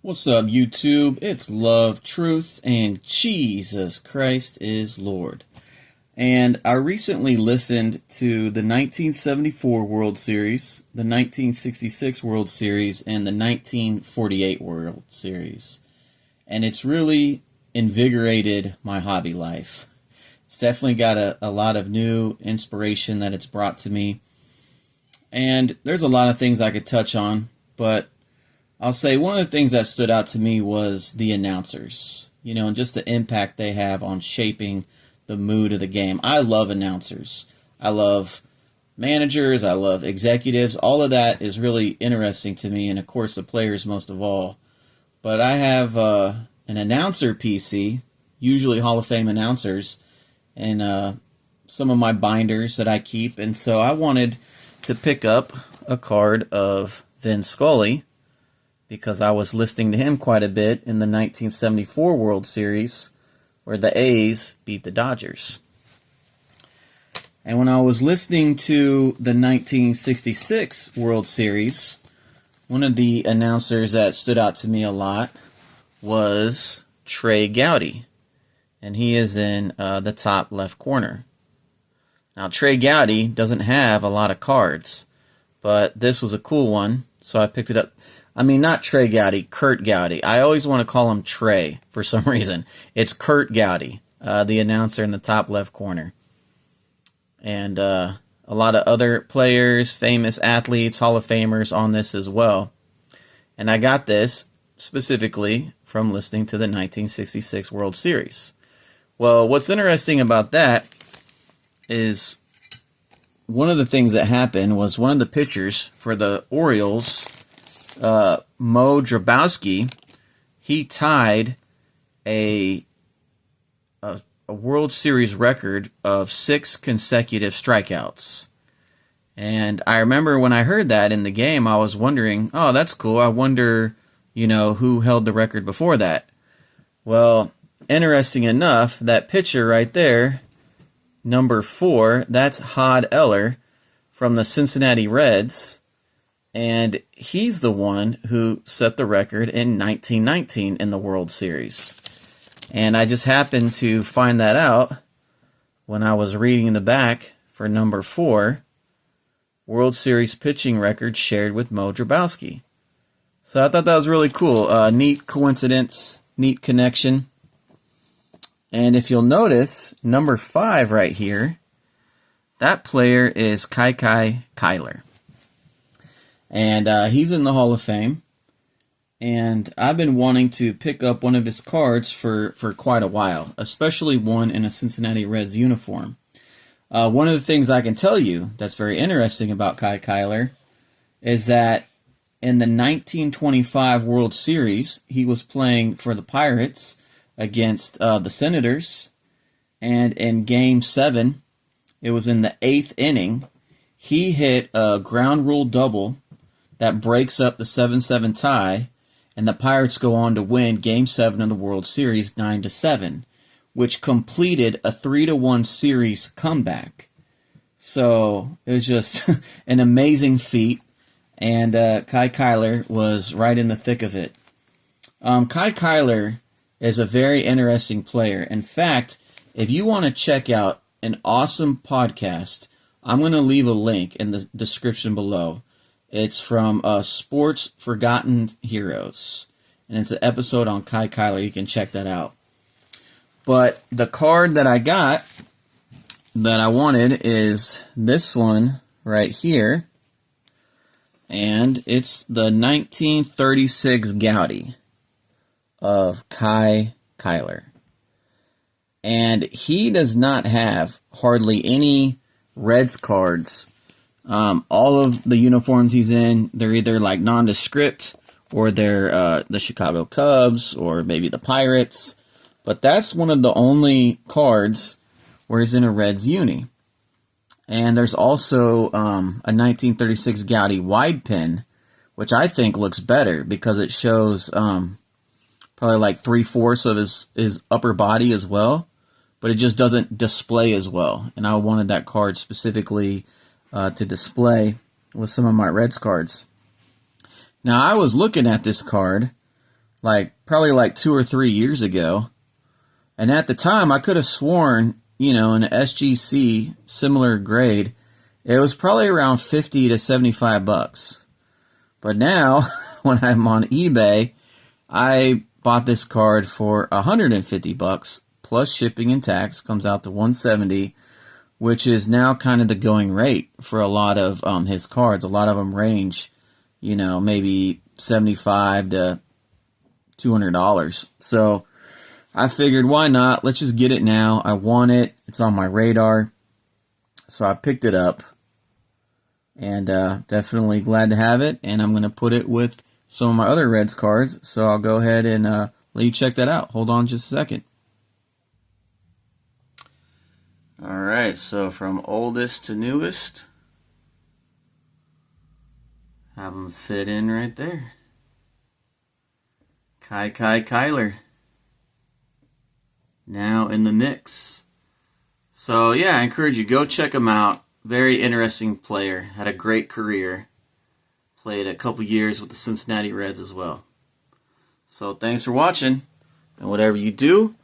What's up, YouTube? It's Love, Truth, and Jesus Christ is Lord. And I recently listened to the 1974 World Series, the 1966 World Series, and the 1948 World Series. And it's really invigorated my hobby life. It's definitely got a lot of new inspiration that it's brought to me. And there's a lot of things I could touch on, but I'll say one of the things that stood out to me was the announcers, and just the impact they have on shaping the mood of the game. I love announcers. I love managers. I love executives. All of that is really interesting to me, and of course the players most of all. But I have an announcer PC, usually Hall of Fame announcers, and some of my binders that I keep. And so I wanted to pick up a card of Vin Scully, because I was listening to him quite a bit in the 1974 World Series, where the A's beat the Dodgers. And when I was listening to the 1966 World Series, one of the announcers that stood out to me a lot was Goudey, and he is in the top left corner. Now, Goudey doesn't have a lot of cards, but this was a cool one, so I picked it up. I mean, not Goudey, Kurt Goudey. I always want to call him Trey for some reason. It's Kurt Goudey, the announcer in the top left corner. And a lot of other players, famous athletes, Hall of Famers on this as well. And I got this specifically from listening to the 1966 World Series. Well, what's interesting about that is one of the things that happened was one of the pitchers for the Orioles, Mo Drabowski, he tied a World Series record of 6 consecutive strikeouts. And I remember when I heard that in the game, I was wondering, oh, that's cool. I wonder, who held the record before that. Well, interesting enough, that pitcher right there, number 4, that's Hod Eller from the Cincinnati Reds. And he's the one who set the record in 1919 in the World Series. And I just happened to find that out when I was reading the back for number 4, World Series pitching record shared with Mo Drabowski. So I thought that was really cool. Neat coincidence, neat connection. And if you'll notice, number 5 right here, that player is Cuyler. And he's in the Hall of Fame. And I've been wanting to pick up one of his cards for quite a while, especially one in a Cincinnati Reds uniform. One of the things I can tell you that's very interesting about Cuyler is that in the 1925 World Series, he was playing for the Pirates against the Senators. And in Game 7, it was in the 8th inning, he hit a ground rule double that breaks up the 7-7 tie, and the Pirates go on to win Game 7 of the World Series 9-7, which completed a 3-1 series comeback. So it was just an amazing feat, and Cuyler was right in the thick of it. Cuyler is a very interesting player. In fact, if you want to check out an awesome podcast, I'm going to leave a link in the description below. It's from Sports Forgotten Heroes, and it's an episode on Cuyler. You can check that out. But the card that I got that I wanted is this one right here, and it's the 1936 Goudey of Cuyler. And he does not have hardly any Reds cards. All of the uniforms he's in, they're either like nondescript, or they're the Chicago Cubs, or maybe the Pirates. But that's one of the only cards where he's in a Reds uni. And there's also a 1936 Goudey wide pin, which I think looks better because it shows probably like 3/4 of his upper body as well. But it just doesn't display as well. And I wanted that card specifically to display with some of my Reds cards. Now, I was looking at this card probably like 2 or 3 years ago. And at the time, I could have sworn, in an SGC similar grade, it was probably around 50 to 75 bucks. But now, when I'm on eBay, I bought this card for 150 bucks plus shipping and tax, comes out to 170, which is now kind of the going rate for a lot of his cards. A lot of them range, maybe $75 to $200. So I figured, why not? Let's just get it now. I want it. It's on my radar. So I picked it up. And definitely glad to have it. And I'm going to put it with some of my other Reds cards. So I'll go ahead and let you check that out. Hold on just a second. Alright, so from oldest to newest, have them fit in right there. Cuyler. Now in the mix. So yeah, I encourage you, go check him out. Very interesting player. Had a great career. Played a couple years with the Cincinnati Reds as well. So thanks for watching. And whatever you do,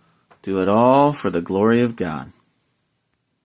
do it all for the glory of God.